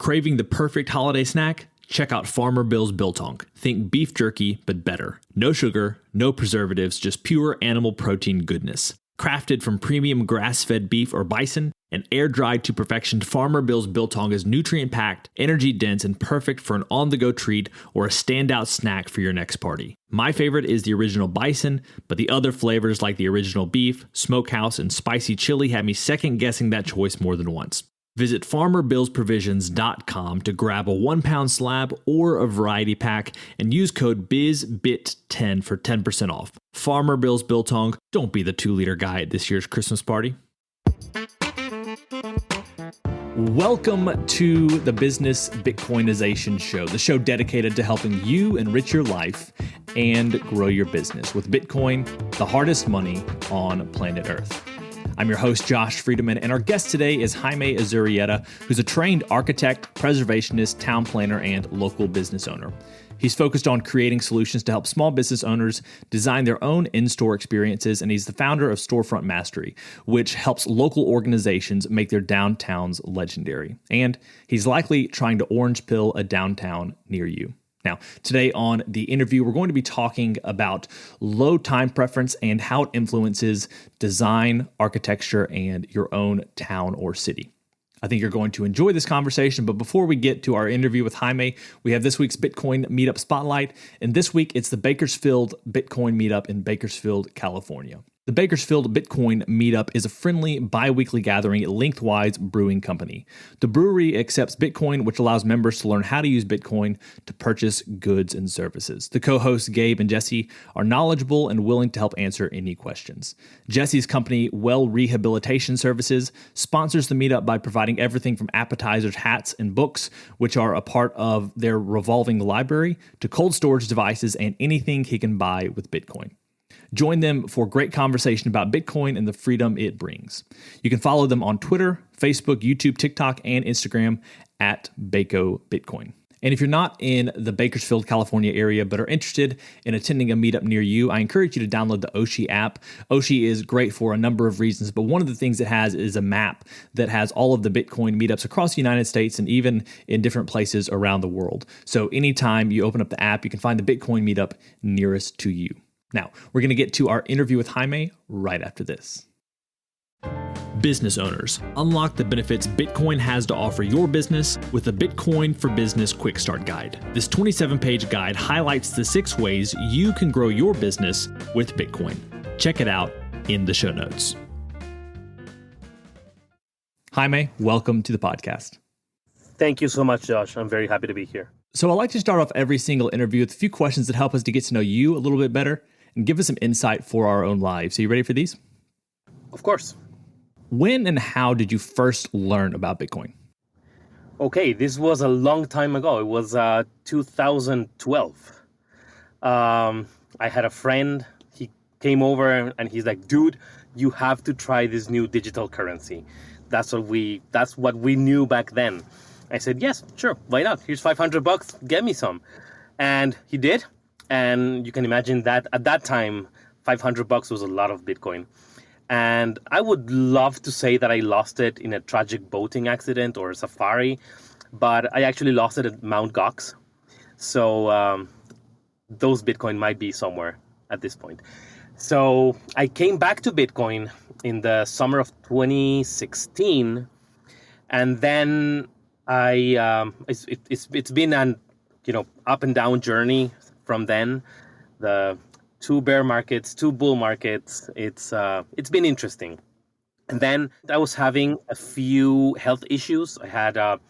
Craving the perfect holiday snack? Check out Farmer Bill's Biltong. Think beef jerky, but better. No sugar, no preservatives, just pure animal protein goodness. Crafted from premium grass-fed beef or bison and air-dried to perfection, Farmer Bill's Biltong is nutrient-packed, energy-dense, and perfect for an on-the-go treat or a standout snack for your next party. My favorite is the original bison, but the other flavors like the original beef, smokehouse, and spicy chili had me second-guessing that choice more than once. Visit FarmerBillsProvisions.com to grab a 1-pound slab or a variety pack and use code BIZBIT10 for 10% off. Farmer Bill's Biltong, don't be the 2-liter guy at this year's Christmas party. Welcome to the Business Bitcoinization Show, the show dedicated to helping you enrich your life and grow your business with Bitcoin, the hardest money on planet Earth. I'm your host, Josh Friedeman, and our guest today is Jaime Izurieta, who's a trained architect, preservationist, town planner, and local business owner. He's focused on creating solutions to help small business owners design their own in-store experiences, and he's the founder of Storefront Mastery, which helps local organizations make their downtowns legendary. And he's likely trying to orange pill a downtown near you. Now, today on the interview, we're going to be talking about low time preference and how it influences design, architecture, and your own town or city. I think you're going to enjoy this conversation, but before we get to our interview with Jaime, we have this week's Bitcoin Meetup Spotlight, and this week it's the Bakersfield Bitcoin Meetup in Bakersfield, California. The Bakersfield Bitcoin Meetup is a friendly, bi-weekly gathering at Lengthwise Brewing Company. The brewery accepts Bitcoin, which allows members to learn how to use Bitcoin to purchase goods and services. The co-hosts, Gabe and Jesse, are knowledgeable and willing to help answer any questions. Jesse's company, Well Rehabilitation Services, sponsors the meetup by providing everything from appetizers, hats, and books, which are a part of their revolving library, to cold storage devices and anything he can buy with Bitcoin. Join them for great conversation about Bitcoin and the freedom it brings. You can follow them on Twitter, Facebook, YouTube, TikTok, and Instagram at Bako Bitcoin. And if you're not in the Bakersfield, California area, but are interested in attending a meetup near you, I encourage you to download the Oshi app. Oshi is great for a number of reasons, but one of the things it has is a map that has all of the Bitcoin meetups across the United States and even in different places around the world. So anytime you open up the app, you can find the Bitcoin meetup nearest to you. Now, we're going to get to our interview with Jaime right after this. Business owners, unlock the benefits Bitcoin has to offer your business with the Bitcoin for Business Quick Start Guide. This 27-page guide highlights the 6 ways you can grow your business with Bitcoin. Check it out in the show notes. Jaime, welcome to the podcast. Thank you so much, Josh. I'm very happy to be here. So I like to start off every single interview with a few questions that help us to get to know you a little bit better and give us some insight for our own lives. Are you ready for these? Of course. When and how did you first learn about Bitcoin? Okay, this was a long time ago. It was 2012. I had a friend. He came over and he's like, dude, you have to try this new digital currency. That's what we knew back then. I said, yes, sure, why not? Here's $500, get me some. And he did. And you can imagine that at that time, $500 was a lot of Bitcoin. And I would love to say that I lost it in a tragic boating accident or a safari, but I actually lost it at Mount Gox. So those Bitcoin might be somewhere at this point. So I came back to Bitcoin in the summer of 2016, and then it's been an up and down journey from then. The 2 bear markets, 2 bull markets. It's been interesting. And then I was having a few health issues. I had a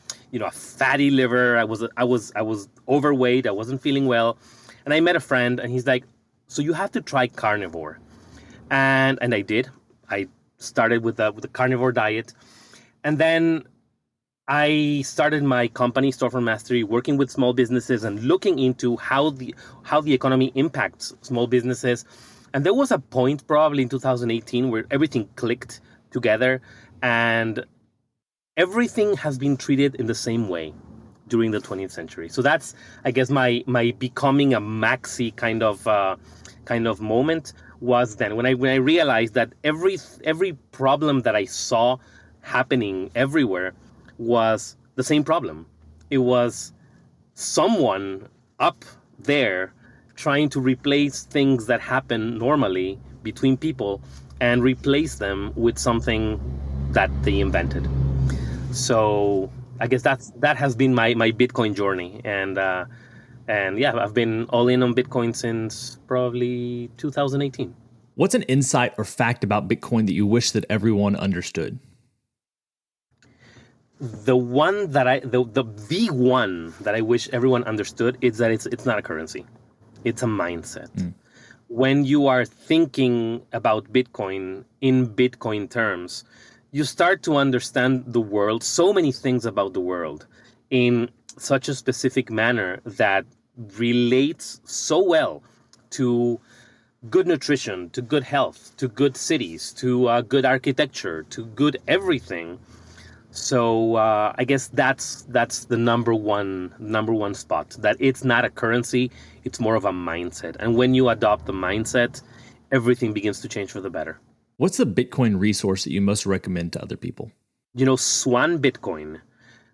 fatty liver. I was overweight. I wasn't feeling well. And I met a friend, and he's like, so you have to try carnivore. And I did. I started with the carnivore diet. And then I started my company, Storefront Mastery, working with small businesses and looking into how the economy impacts small businesses. And there was a point probably in 2018 where everything clicked together, and everything has been treated in the same way during the 20th century. So that's, I guess, my becoming a maxi kind of moment was then when I realized that every problem that I saw happening everywhere was the same problem. It was someone up there trying to replace things that happen normally between people and replace them with something that they invented. So I guess that has been my Bitcoin journey, and yeah, I've been all in on Bitcoin since probably 2018. What's an insight or fact about Bitcoin that you wish that everyone understood? The one that the one that I wish everyone understood is that it's not a currency. It's a mindset. When you are thinking about Bitcoin in Bitcoin terms, you start to understand the world, so many things about the world, in such a specific manner that relates so well to good nutrition, to good health, to good cities, to good architecture, to good everything. So I guess that's the number one spot, that it's not a currency, it's more of a mindset. And when you adopt the mindset, everything begins to change for the better. What's the Bitcoin resource that you most recommend to other people? Swan Bitcoin,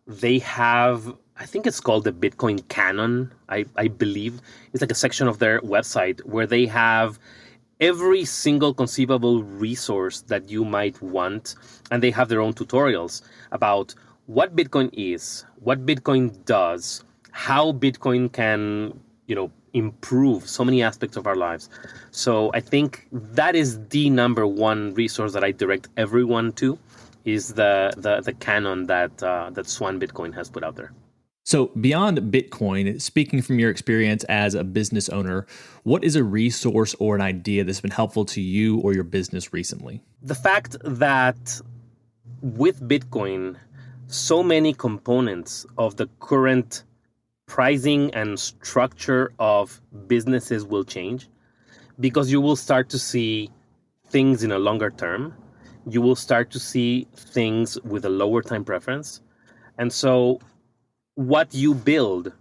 they have, I think it's called the Bitcoin Canon, I believe. It's like a section of their website where they have every single conceivable resource that you might want, and they have their own tutorials about what Bitcoin is, what Bitcoin does, how Bitcoin can, improve so many aspects of our lives. So I think that is the number one resource that I direct everyone to, is the canon that Swan Bitcoin has put out there. So beyond Bitcoin, speaking from your experience as a business owner, what is a resource or an idea that's been helpful to you or your business recently? The fact that with Bitcoin, so many components of the current pricing and structure of businesses will change, because you will start to see things in a longer term. You will start to see things with a lower time preference. And so what you build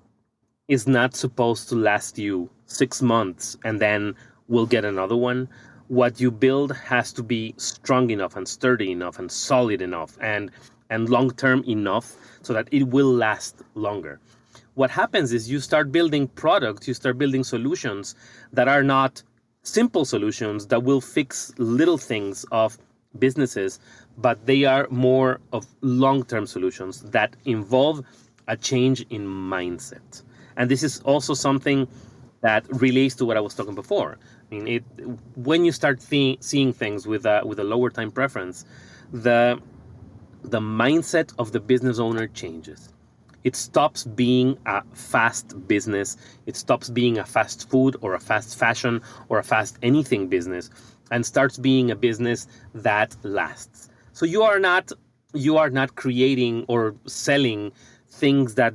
is not supposed to last you 6 months and then we'll get another one. What you build has to be strong enough and sturdy enough and solid enough and long-term enough so that it will last longer. What happens is you start building products, you start building solutions that are not simple solutions that will fix little things of businesses, but they are more of long-term solutions that involve a change in mindset. And this is also something that relates to what I was talking before. I mean, when you start seeing things with a lower time preference, the mindset of the business owner changes. It stops being a fast business. It stops being a fast food or a fast fashion or a fast anything business, and starts being a business that lasts. So you are not creating or selling things that,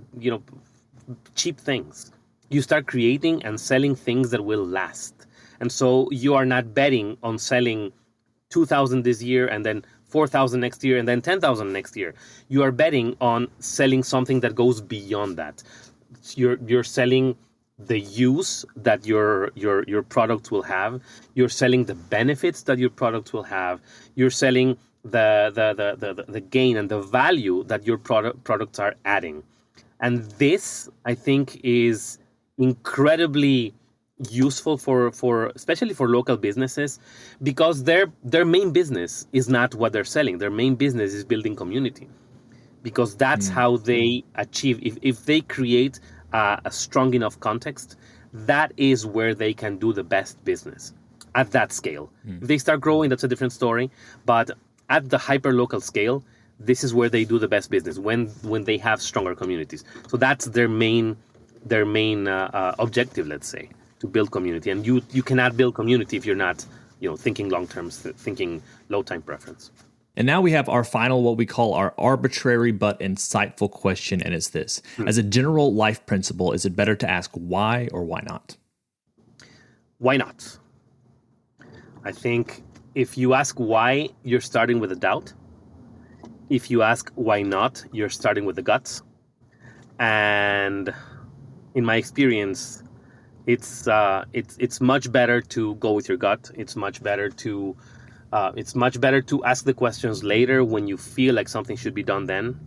cheap things. You start creating and selling things that will last. And so you are not betting on selling 2,000 this year and then 4,000 next year and then 10,000 next year. You are betting on selling something that goes beyond that. You're selling the use that your product will have. You're selling the benefits that your product will have. You're selling the gain and the value that your products are adding. And this, I think, is incredibly useful for especially for local businesses, because their main business is not what they're selling. Their main business is building community, because that's how they achieve. If they create a strong enough context, that is where they can do the best business at that scale. If they start growing, that's a different story. But at the hyper local scale, this is where they do the best business, when they have stronger communities. So that's their main objective, let's say, to build community. And you cannot build community if you're not thinking long term, thinking low time preference. And now we have our final, what we call our arbitrary but insightful question, and it's this. As a general life principle, is it better to ask why or why not? Why not? I think if you ask why, you're starting with a doubt. If you ask why not, you're starting with the guts. And in my experience, it's much better to go with your gut. It's much better to ask the questions later when you feel like something should be done. Then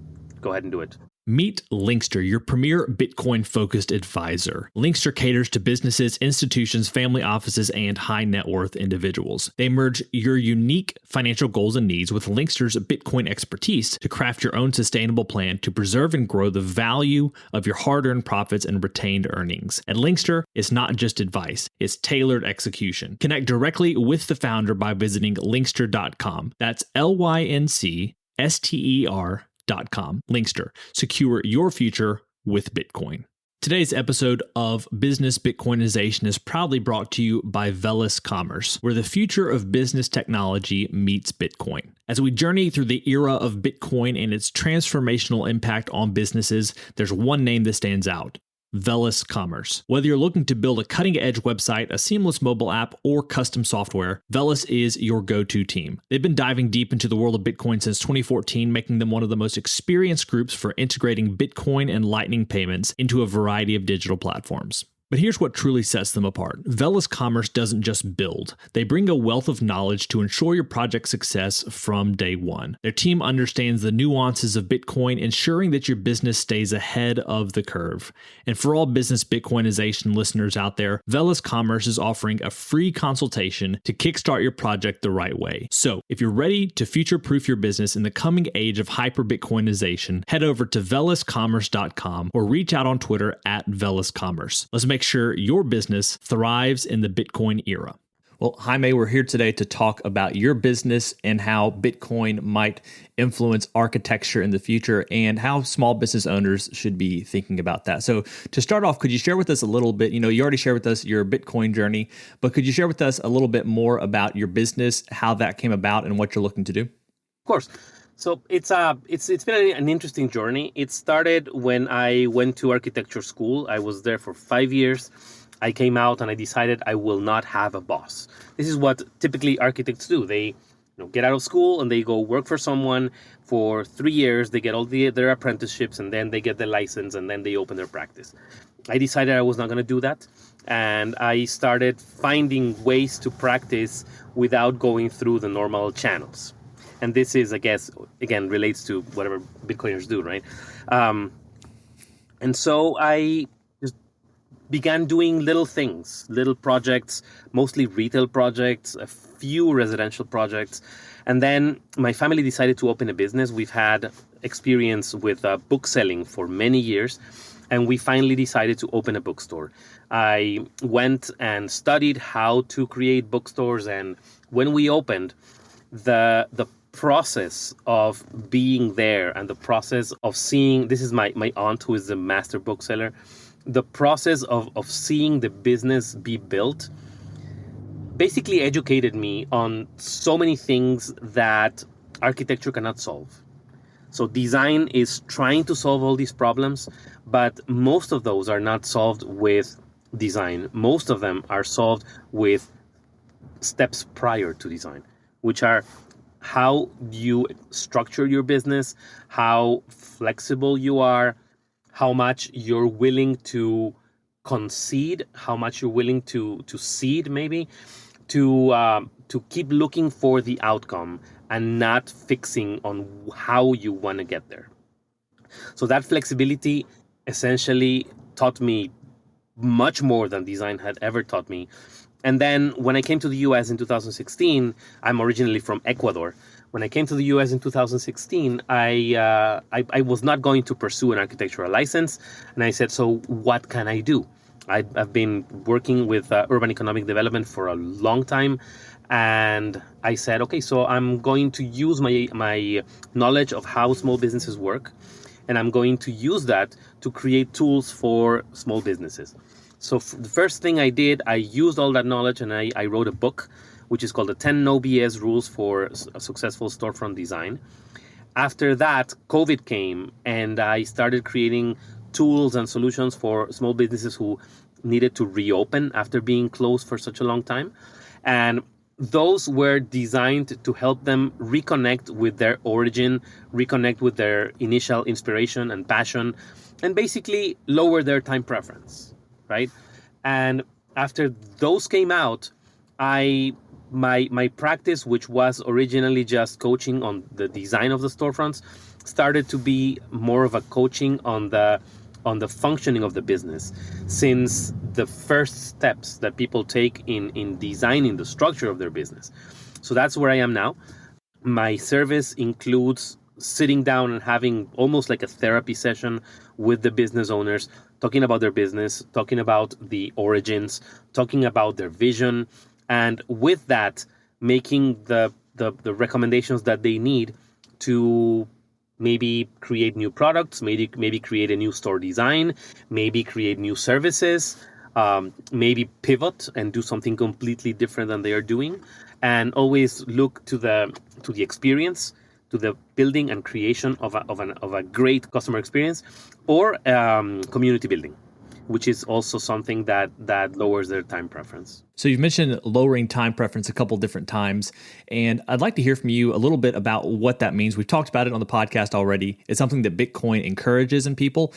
go ahead and do it. Meet Linkster, your premier Bitcoin-focused advisor. Linkster caters to businesses, institutions, family offices, and high-net-worth individuals. They merge your unique financial goals and needs with Linkster's Bitcoin expertise to craft your own sustainable plan to preserve and grow the value of your hard-earned profits and retained earnings. At Linkster, it's not just advice, it's tailored execution. Connect directly with the founder by visiting linkster.com. That's LYNCSTER.com. Linkster. Secure your future with Bitcoin. Today's episode of Business Bitcoinization is proudly brought to you by Velis Commerce, where the future of business technology meets Bitcoin. As we journey through the era of Bitcoin and its transformational impact on businesses, there's one name that stands out: Velis Commerce. Whether you're looking to build a cutting-edge website, a seamless mobile app, or custom software, Velis is your go-to team. They've been diving deep into the world of Bitcoin since 2014, making them one of the most experienced groups for integrating Bitcoin and Lightning payments into a variety of digital platforms. But here's what truly sets them apart. Velis Commerce doesn't just build. They bring a wealth of knowledge to ensure your project's success from day one. Their team understands the nuances of Bitcoin, ensuring that your business stays ahead of the curve. And for all business Bitcoinization listeners out there, Velis Commerce is offering a free consultation to kickstart your project the right way. So if you're ready to future-proof your business in the coming age of hyper-Bitcoinization, head over to veliscommerce.com or reach out on Twitter at veliscommerce. Let's make sure your business thrives in the Bitcoin era. Well, Jaime, we're here today to talk about your business and how Bitcoin might influence architecture in the future and how small business owners should be thinking about that. So to start off, could you share with us a little bit, you already shared with us your Bitcoin journey, but could you share with us a little bit more about your business, how that came about and what you're looking to do? Of course. So it's been an interesting journey. It started when I went to architecture school. I was there for 5 years. I came out and I decided I will not have a boss. This is what typically architects do. They get out of school and they go work for someone for 3 years. They get all their apprenticeships and then they get their license and then they open their practice. I decided I was not going to do that. And I started finding ways to practice without going through the normal channels. And this is, I guess, again, relates to whatever Bitcoiners do, right? And so I just began doing little things, little projects, mostly retail projects, a few residential projects. And then my family decided to open a business. We've had experience with book selling for many years, and we finally decided to open a bookstore. I went and studied how to create bookstores, and when we opened, the process of being there and the process of seeing, this is my aunt who is the master bookseller, the process of seeing the business be built basically educated me on so many things that architecture cannot solve. So design is trying to solve all these problems, but most of those are not solved with design. Most of them are solved with steps prior to design, which are how you structure your business, how flexible you are, how much you're willing to concede, how much you're willing to cede, maybe, to keep looking for the outcome and not fixing on how you want to get there. So that flexibility essentially taught me much more than design had ever taught me. And then when I came to the US in 2016, I'm originally from Ecuador. When I came to the US in 2016, I was not going to pursue an architectural license. And I said, so what can I do? I've been working with urban economic development for a long time. And I said, okay, so I'm going to use my knowledge of how small businesses work. And I'm going to use that to create tools for small businesses. So the first thing I did, I used all that knowledge and I wrote a book, which is called the 10 No BS Rules for a Successful Storefront Design. After that, COVID came and I started creating tools and solutions for small businesses who needed to reopen after being closed for such a long time. And those were designed to help them reconnect with their origin, reconnect with their initial inspiration and passion, and basically lower their time preference, right? And after those came out, my practice, which was originally just coaching on the design of the storefronts, started to be more of a coaching on the functioning of the business, since the first steps that people take in designing the structure of their business. So that's where I am now. My service includes sitting down and having almost like a therapy session with the business owners, talking about their business, talking about the origins, talking about their vision, and with that, making the recommendations that they need to maybe create new products, maybe create a new store design, maybe create new services, maybe pivot and do something completely different than they are doing, and always look to the experience, to the building and creation of a great customer experience, or community building, which is also something that lowers their time preference. So you've mentioned lowering time preference a couple different times, and I'd like to hear from you a little bit about what that means. We've talked about it on the podcast already. It's something that Bitcoin encourages in people.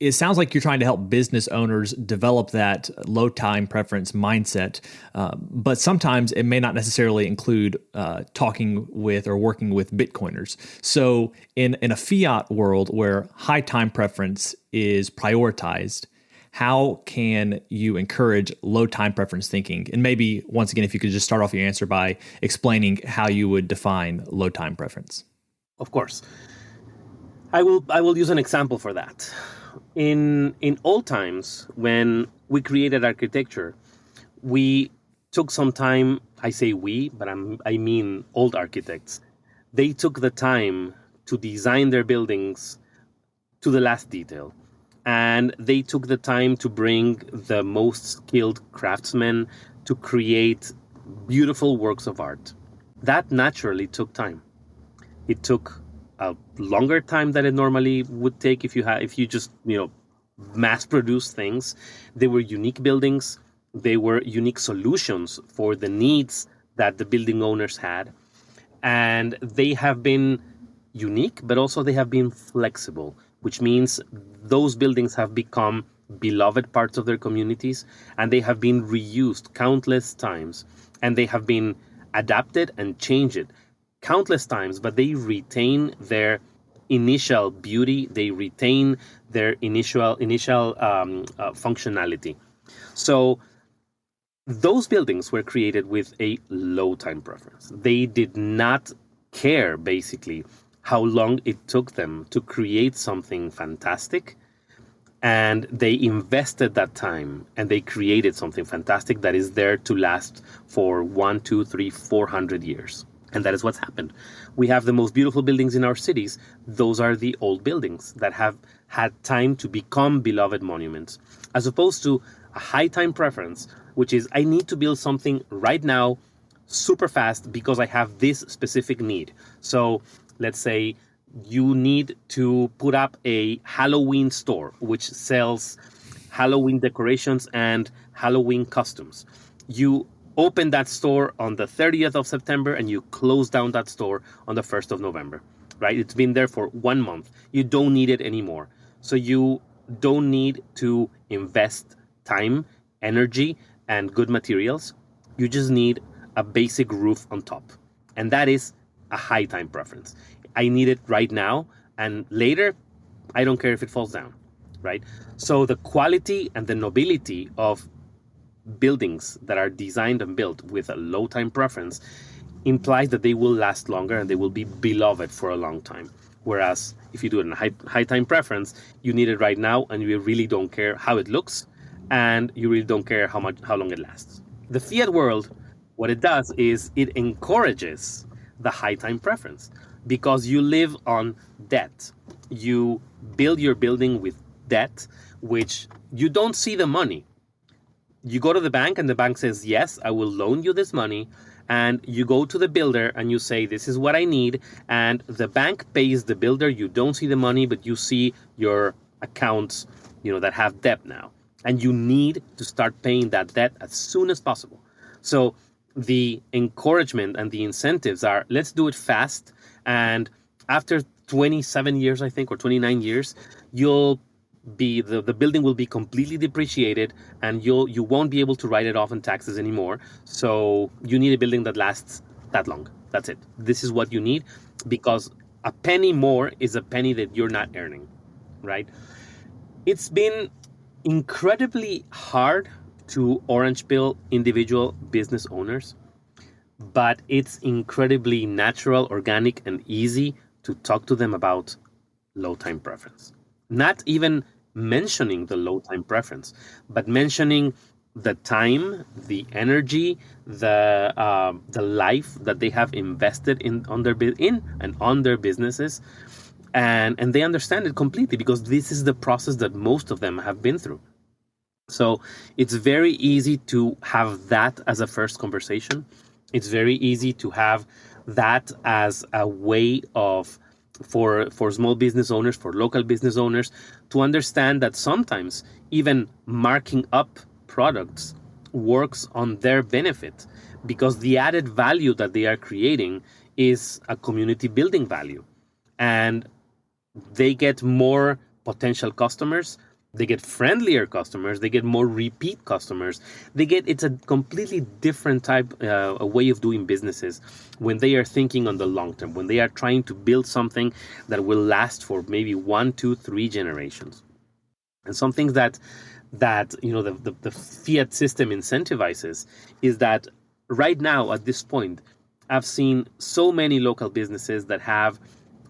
It sounds like you're trying to help business owners develop that low time preference mindset, but sometimes it may not necessarily include talking with or working with Bitcoiners. So in a fiat world where high time preference is prioritized, how can you encourage low time preference thinking? And maybe, once again, if you could just start off your answer by explaining how you would define low time preference. Of course. I will use an example for that. In old times, when we created architecture, we took some time. I say we, but I mean old architects. They took the time to design their buildings to the last detail. And they took the time to bring the most skilled craftsmen to create beautiful works of art. That naturally took time. It took a longer time than it normally would take if you just mass produce things. They were unique buildings. They were unique solutions for the needs that the building owners had, and they have been unique, but also they have been flexible, which means those buildings have become beloved parts of their communities, and they have been reused countless times, and they have been adapted and changed countless times, but they retain their initial beauty, they retain their initial functionality. So those buildings were created with a low time preference. They did not care, basically, how long it took them to create something fantastic, and they invested that time and they created something fantastic that is there to last for 1, 2, 3, 400 years. And that is what's happened. We have the most beautiful buildings in our cities. Those are the old buildings that have had time to become beloved monuments, as opposed to a high time preference, which is I need to build something right now, super fast, because I have this specific need. So let's say you need to put up a Halloween store, which sells Halloween decorations and Halloween costumes. You open that store on the 30th of September and you close down that store on the 1st of November, right? It's been there for 1 month. You don't need it anymore. So you don't need to invest time, energy, and good materials. You just need a basic roof on top. And that is a high time preference. I need it right now, and later, I don't care if it falls down, right? So the quality and the nobility of buildings that are designed and built with a low time preference implies that they will last longer and they will be beloved for a long time. Whereas if you do it in a high time preference, you need it right now and you really don't care how it looks, and you really don't care how long it lasts. The fiat world, what it does is it encourages the high time preference because you live on debt. You build your building with debt, which you don't see the money. You go to the bank and the bank says, yes, I will loan you this money. And you go to the builder and you say, this is what I need. And the bank pays the builder. You don't see the money, but you see your accounts, that have debt now. And you need to start paying that debt as soon as possible. So the encouragement and the incentives are, let's do it fast. And after 27 years, I think, or 29 years, you'll be the building will be completely depreciated, and you won't be able to write it off in taxes anymore. So you need a building that lasts that long. That's it. This is what you need, because a penny more is a penny that you're not earning, right? It's been incredibly hard to orange pill individual business owners, but it's incredibly natural, organic, and easy to talk to them about low time preference. Not even mentioning the low time preference, but mentioning the time, the energy, the life that they have invested in on their businesses, and they understand it completely because this is the process that most of them have been through. So it's very easy to have that as a first conversation. It's very easy to have that as a way of for small business owners, for local business owners, to understand that sometimes even marking up products works on their benefit because the added value that they are creating is a community building value. And they get more potential customers, they get friendlier customers, they get more repeat customers. It's a completely different type a way of doing businesses when they are thinking on the long term, when they are trying to build something that will last for maybe 1, 2, 3 generations. And some things that the fiat system incentivizes is that right now at this point, I've seen so many local businesses that have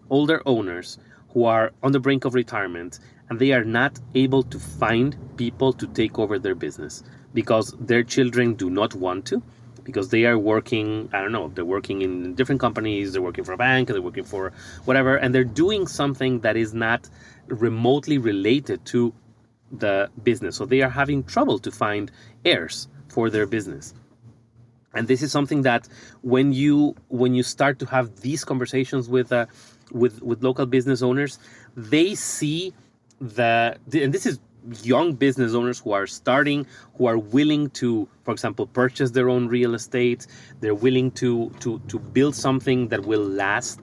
older owners who are on the brink of retirement, and they are not able to find people to take over their business because their children do not want to, because they are working, I don't know, they're working in different companies, they're working for a bank, they're working for whatever, and they're doing something that is not remotely related to the business. So they are having trouble to find heirs for their business. And this is something that when you start to have these conversations with local business owners, they see and this is young business owners who are starting, who are willing to, for example, purchase their own real estate. They're willing to build something that will last.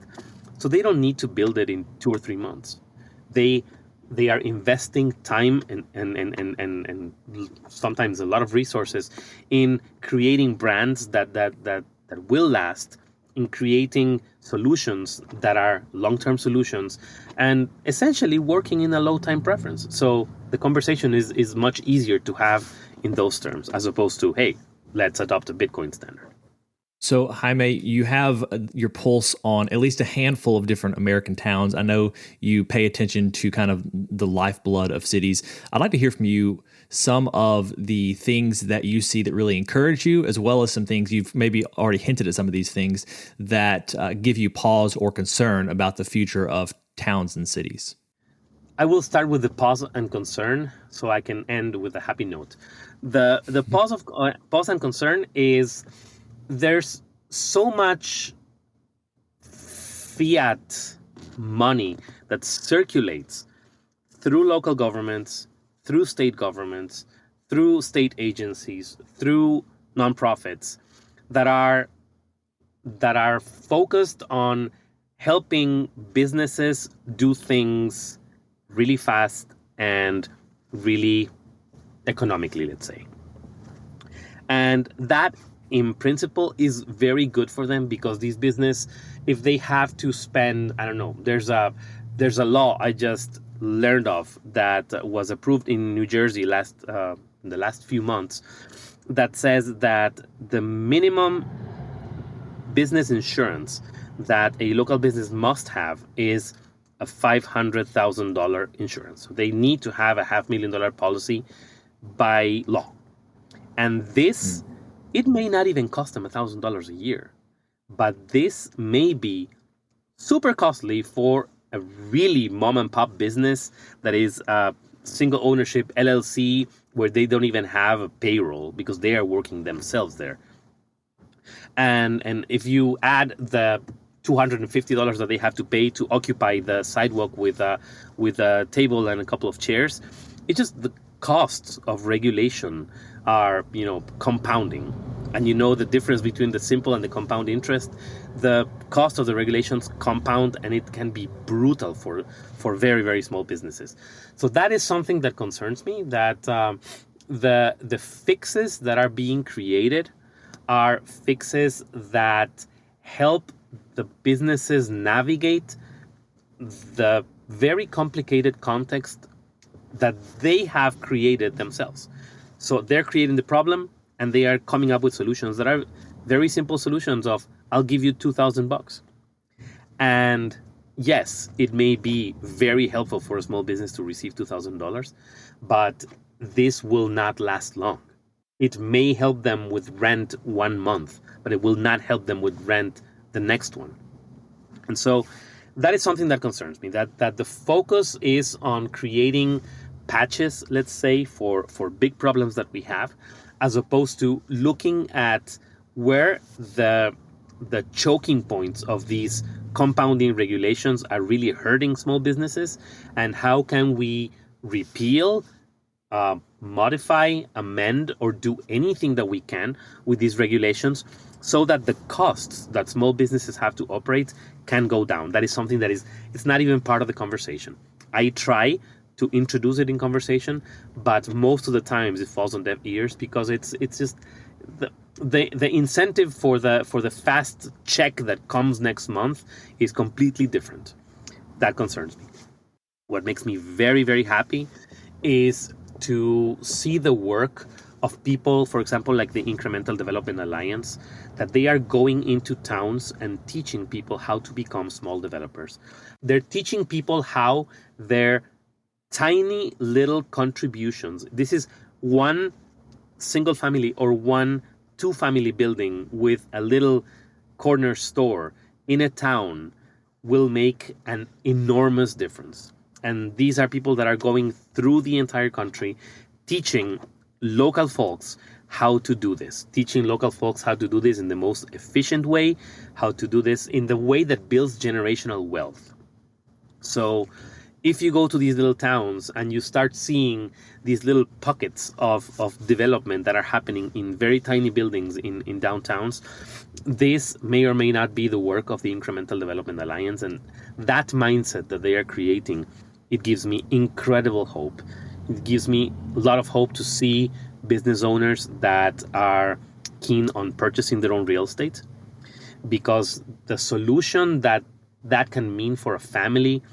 So they don't need to build it in 2 or 3 months. They are investing time and sometimes a lot of resources in creating brands that will last, in creating solutions that are long-term solutions, and essentially working in a low time preference. So the conversation is much easier to have in those terms as opposed to, hey, let's adopt a Bitcoin standard. So, Jaime, you have your pulse on at least a handful of different American towns. I know you pay attention to kind of the lifeblood of cities. I'd like to hear from you some of the things that you see that really encourage you, as well as some things you've maybe already hinted at some of these things that give you pause or concern about the future of towns and cities. I will start with the pause and concern so I can end with a happy note. The pause and concern is there's so much fiat money that circulates through local governments, through state governments, through state agencies, through nonprofits that are focused on helping businesses do things really fast and really economically, let's say. And that in principle is very good for them because these business, if they have to spend, I don't know, there's a law I just learned of that was approved in New Jersey in the last few months that says that the minimum business insurance that a local business must have is a $500,000 insurance. So they need to have a $500,000 policy by law. And this, it may not even cost them $1,000 a year, but this may be super costly for a really mom and pop business that is a single ownership LLC where they don't even have a payroll because they are working themselves there. And if you add the $250 that they have to pay to occupy the sidewalk with a table and a couple of chairs, it's just the costs of regulation are, compounding. And the difference between the simple and the compound interest, the cost of the regulations compound, and it can be brutal for very, very small businesses. So that is something that concerns me, that the fixes that are being created are fixes that help the businesses navigate the very complicated context that they have created themselves. So they're creating the problem and they are coming up with solutions that are very simple solutions of, I'll give you $2,000. And yes, it may be very helpful for a small business to receive $2,000, but this will not last long. It may help them with rent 1 month, but it will not help them with rent the next one. And so that is something that concerns me, that the focus is on creating patches, let's say, for big problems that we have, as opposed to looking at where the choking points of these compounding regulations are really hurting small businesses, and how can we repeal, modify, amend, or do anything that we can with these regulations so that the costs that small businesses have to operate can go down. That is something that it's not even part of the conversation. I try to introduce it in conversation, but most of the times it falls on deaf ears because it's just the incentive for the fast check that comes next month is completely different. That concerns me. What makes me very, very happy is to see the work of people, for example, like the Incremental Development Alliance, that they are going into towns and teaching people how to become small developers. They're teaching people how their tiny little contributions, this is one single family or one 2-family building with a little corner store in a town, will make an enormous difference. And these are people that are going through the entire country teaching local folks how to do this, teaching local folks how to do this in the most efficient way, how to do this in the way that builds generational wealth. So if you go to these little towns and you start seeing these little pockets of development that are happening in very tiny buildings in downtowns, this may or may not be the work of the Incremental Development Alliance. And that mindset that they are creating, it gives me incredible hope. It gives me a lot of hope to see business owners that are keen on purchasing their own real estate, because the solution that can mean for a family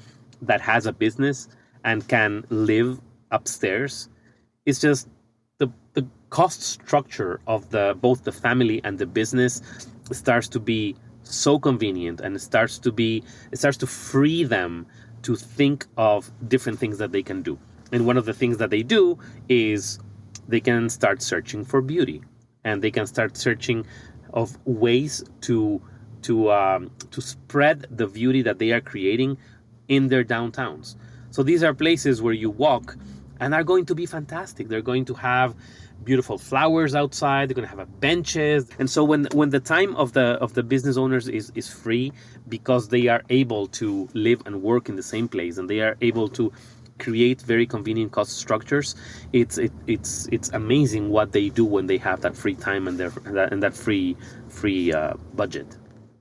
that has a business and can live upstairs is just the cost structure of both the family and the business starts to be so convenient, and it starts to free them to think of different things that they can do. And one of the things that they do is they can start searching for beauty, and they can start searching of ways to spread the beauty that they are creating in their downtowns. So these are places where you walk and are going to be fantastic. They're going to have beautiful flowers outside. They're going to have benches. And so when the time of the business owners is free, because they are able to live and work in the same place, and they are able to create very convenient cost structures, it's amazing what they do when they have that free time and that free budget.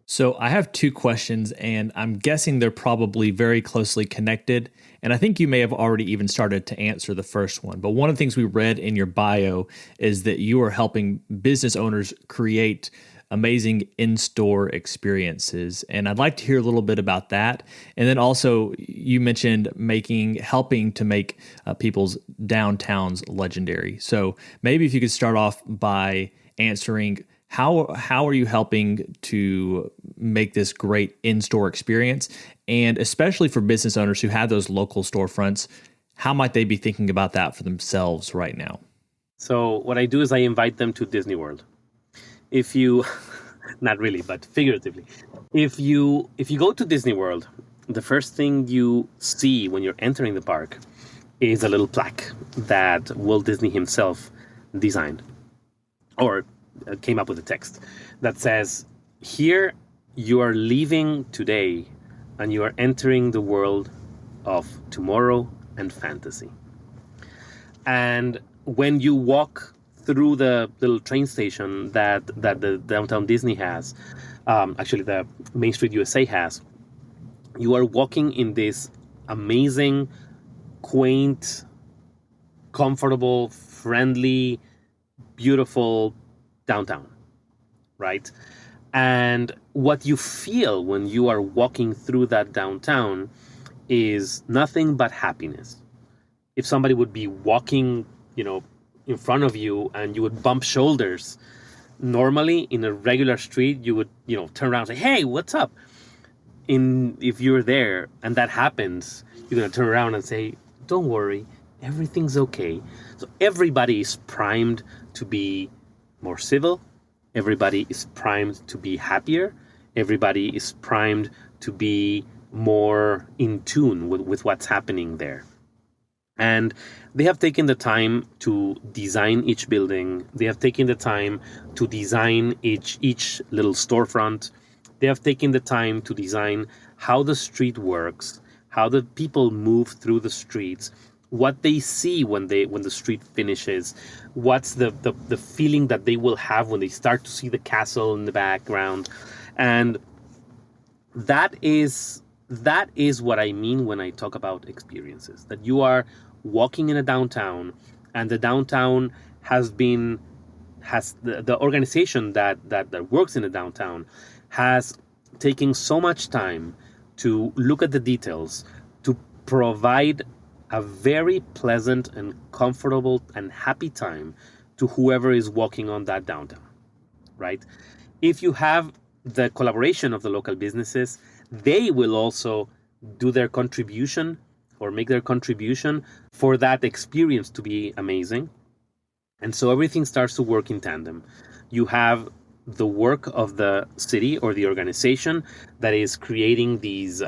So I have 2 questions, and I'm guessing they're probably very closely connected. And I think you may have already even started to answer the first one. But one of the things we read in your bio is that you are helping business owners create amazing in-store experiences. And I'd like to hear a little bit about that. And then also you mentioned helping to make people's downtowns legendary. So maybe if you could start off by answering, how are you helping to make this great in-store experience? And especially for business owners who have those local storefronts, how might they be thinking about that for themselves right now? So what I do is I invite them to Disney World. If you, not really, but figuratively, if you go to Disney World, the first thing you see when you're entering the park is a little plaque that Walt Disney himself designed, or came up with a text that says, "Here you are leaving today and you are entering the world of tomorrow and fantasy." And when you walk through the little train station that the Downtown Disney has, actually the Main Street USA has, you are walking in this amazing, quaint, comfortable, friendly, beautiful downtown, right? And what you feel when you are walking through that downtown is nothing but happiness. If somebody would be walking, in front of you and you would bump shoulders, normally in a regular street, you would, turn around and say, hey, what's up? If you're there and that happens, you're going to turn around and say, don't worry, everything's okay. So everybody is primed to be more civil. Everybody is primed to be happier. Everybody is primed to be more in tune with what's happening there. And they have taken the time to design each building. They have taken the time to design each little storefront. They have taken the time to design how the street works, how the people move through the streets, what they see when the street finishes, what's the feeling that they will have when they start to see the castle in the background. And that is what I mean when I talk about experiences, that you are walking in a downtown, and the downtown has the organization that works in the downtown has taken so much time to look at the details, to provide a very pleasant and comfortable and happy time to whoever is walking on that downtown, right? If you have the collaboration of the local businesses, they will also do their contribution or make their contribution for that experience to be amazing. And so everything starts to work in tandem. You have the work of the city or the organization that is creating these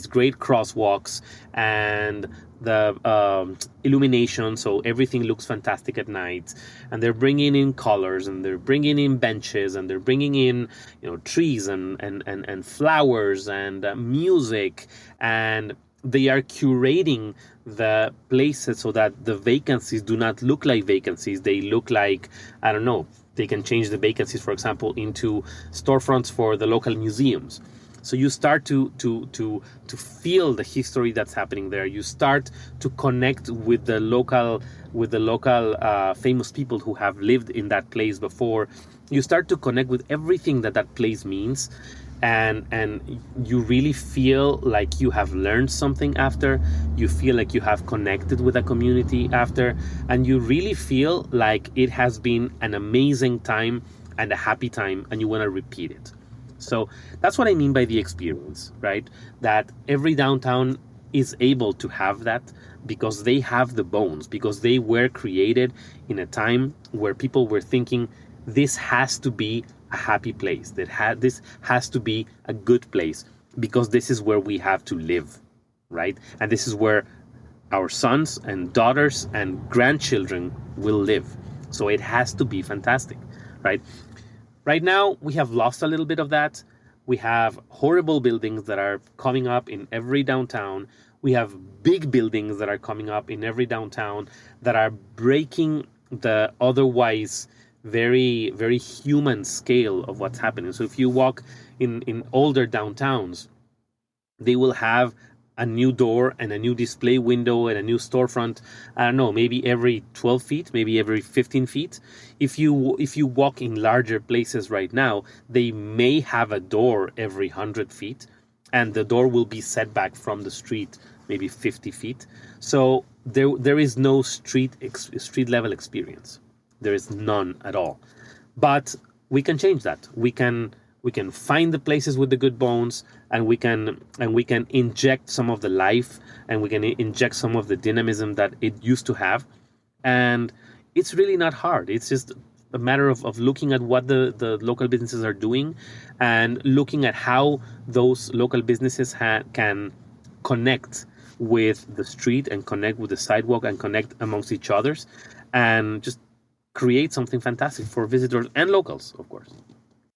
great crosswalks and the illumination, so everything looks fantastic at night, and they're bringing in colors, and they're bringing in benches, and they're bringing in trees and flowers and music, and they are curating the places so that the vacancies do not look like vacancies. They look like, they can change the vacancies, for example, into storefronts for the local museums. So you start to feel the history that's happening there. You start to connect with the local famous people who have lived in that place before. You start to connect with everything that place means, and you really feel like you have learned something after. You feel like you have connected with a community after, and you really feel like it has been an amazing time and a happy time, and you want to repeat it. So that's what I mean by the experience, right? That every downtown is able to have that because they have the bones, because they were created in a time where people were thinking, this has to be a happy place, this has to be a good place, because this is where we have to live, right? And this is where our sons and daughters and grandchildren will live. So it has to be fantastic, right? Right now, we have lost a little bit of that. We have horrible buildings that are coming up in every downtown. We have big buildings that are coming up in every downtown that are breaking the otherwise very, very human scale of what's happening. So if you walk in older downtowns, they will have a new door and a new display window and a new storefront, maybe every 12 feet, maybe every 15 feet. If you walk in larger places right now, they may have a door every 100 feet, and the door will be set back from the street maybe 50 feet. So there is no street level experience. There is none at all. But we can change that. We can find the places with the good bones, and we can inject some of the life, and we can inject some of the dynamism that it used to have. And it's really not hard. It's just a matter of looking at what the local businesses are doing, and looking at how those local businesses can connect with the street, and connect with the sidewalk, and connect amongst each others, and just create something fantastic for visitors and locals, of course.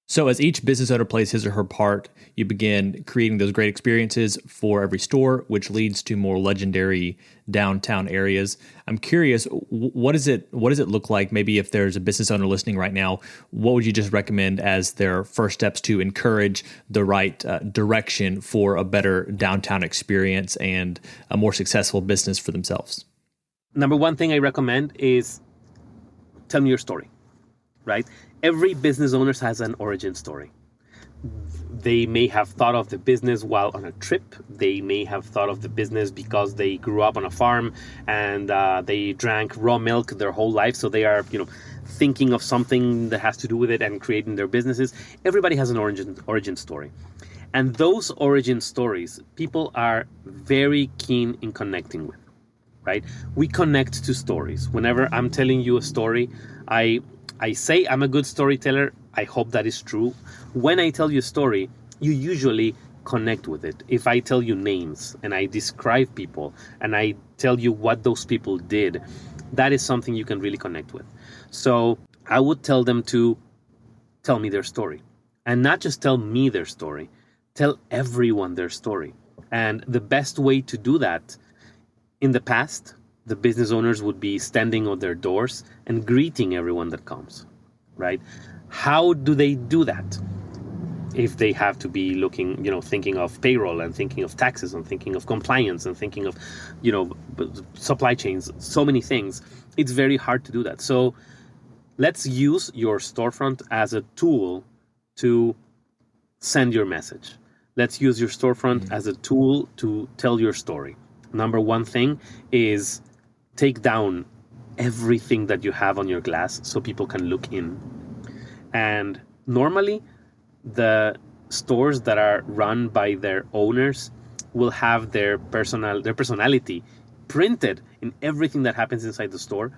So as each business owner plays his or her part, you begin creating those great experiences for every store, which leads to more legendary downtown areas. I'm curious, what does it look like? Maybe if there's a business owner listening right now, what would you just recommend as their first steps to encourage the right direction for a better downtown experience and a more successful business for themselves? Number one thing I recommend is tell me your story, right? Every business owner has an origin story. They may have thought of the business while on a trip. They may have thought of the business because they grew up on a farm and they drank raw milk their whole life. So they are, thinking of something that has to do with it and creating their businesses. Everybody has an origin story. And those origin stories, people are very keen in connecting with, right? We connect to stories. Whenever I'm telling you a story, I say I'm a good storyteller. I hope that is true. When I tell you a story, you usually connect with it. If I tell you names and I describe people and I tell you what those people did, that is something you can really connect with. So I would tell them to tell me their story, and not just tell me their story, tell everyone their story. And the best way to do that, in the past, the business owners would be standing on their doors and greeting everyone that comes, right? How do they do that? If they have to be looking, thinking of payroll and thinking of taxes and thinking of compliance and thinking of, supply chains, so many things, it's very hard to do that. So let's use your storefront as a tool to send your message. Let's use your storefront as a tool to tell your story. Number one thing is take down everything that you have on your glass so people can look in. And normally, the stores that are run by their owners will have their personality printed in everything that happens inside the store.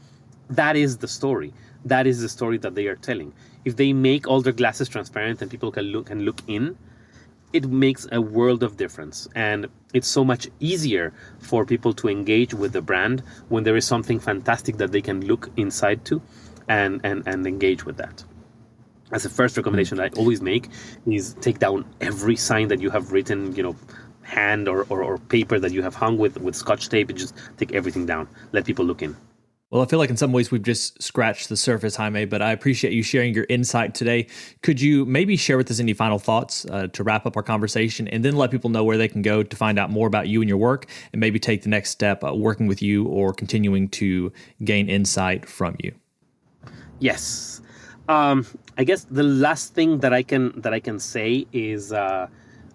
That is the story. That is the story that they are telling. If they make all their glasses transparent and people can look in, it makes a world of difference. And it's so much easier for people to engage with the brand when there is something fantastic that they can look inside to and engage with that. As a first recommendation that I always make is take down every sign that you have written, hand or paper that you have hung with Scotch tape, and just take everything down. Let people look in. Well, I feel like in some ways we've just scratched the surface, Jaime, but I appreciate you sharing your insight today. Could you maybe share with us any final thoughts to wrap up our conversation, and then let people know where they can go to find out more about you and your work, and maybe take the next step working with you or continuing to gain insight from you? Yes. I guess the last thing that I can say is,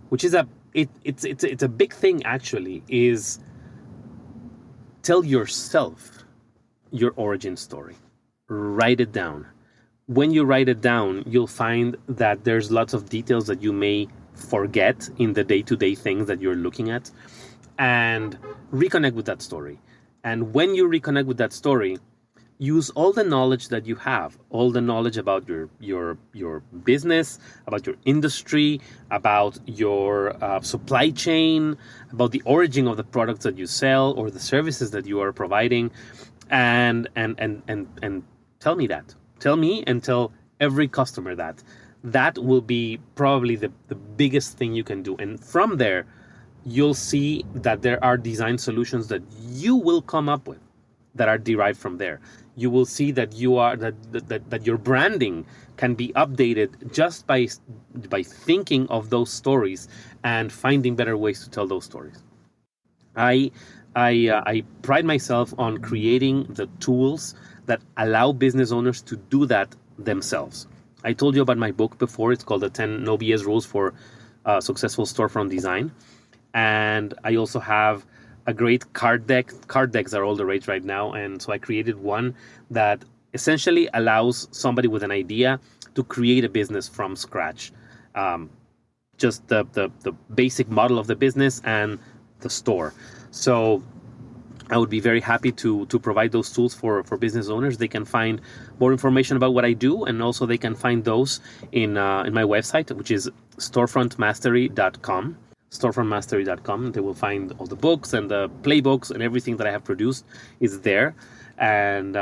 which is it's a big thing actually, is tell yourself your origin story. Write it down. When you write it down, you'll find that there's lots of details that you may forget in the day-to-day things that you're looking at, and reconnect with that story. And when you reconnect with that story, use all the knowledge that you have, all the knowledge about your business, about your industry, about your supply chain, about the origin of the products that you sell or the services that you are providing, and tell me that. Tell me and tell every customer that. That will be probably the biggest thing you can do. And from there, you'll see that there are design solutions that you will come up with that are derived from there. You will see that that your branding can be updated just by thinking of those stories and finding better ways to tell those stories. I pride myself on creating the tools that allow business owners to do that themselves. I told you about my book before. It's called The 10 No BS Rules for Successful Storefront Design. And I also have a great card deck. Card decks are all the rage right now. And so I created one that essentially allows somebody with an idea to create a business from scratch. Just the basic model of the business and the store. So I would be very happy to provide those tools for business owners. They can find more information about what I do, and also they can find those in my website, which is storefrontmastery.com. storefrontmastery.com. They will find all the books and the playbooks and everything that I have produced is there, and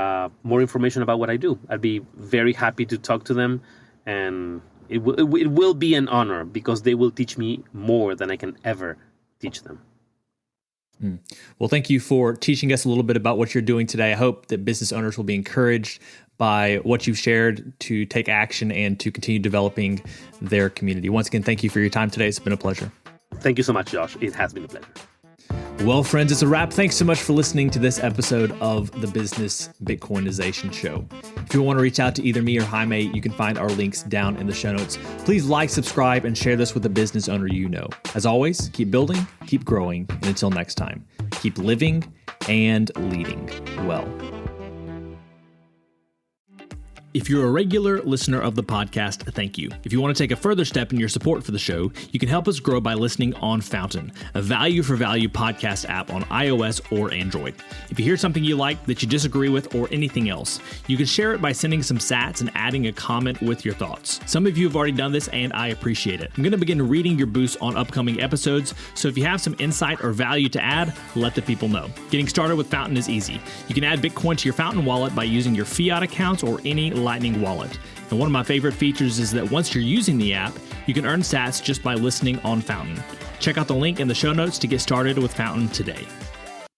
more information about what I do. I'd be very happy to talk to them, and it will be an honor because they will teach me more than I can ever teach them. Well, thank you for teaching us a little bit about what you're doing today. I hope that business owners will be encouraged by what you've shared to take action and to continue developing their community. Once again, thank you for your time today. It's been a pleasure. Thank you so much, Josh. It has been a pleasure. Well, friends, it's a wrap. Thanks so much for listening to this episode of the Business Bitcoinization Show. If you want to reach out to either me or Jaime, you can find our links down in the show notes. Please like, subscribe, and share this with a business owner you know. As always, keep building, keep growing, and until next time, keep living and leading well. If you're a regular listener of the podcast, thank you. If you want to take a further step in your support for the show, you can help us grow by listening on Fountain, a value-for-value podcast app on iOS or Android. If you hear something you like that you disagree with or anything else, you can share it by sending some sats and adding a comment with your thoughts. Some of you have already done this, and I appreciate it. I'm going to begin reading your boosts on upcoming episodes, so if you have some insight or value to add, let the people know. Getting started with Fountain is easy. You can add Bitcoin to your Fountain wallet by using your fiat accounts or any Lightning wallet. And one of my favorite features is that once you're using the app, you can earn sats just by listening on Fountain. Check out the link in the show notes to get started with Fountain today.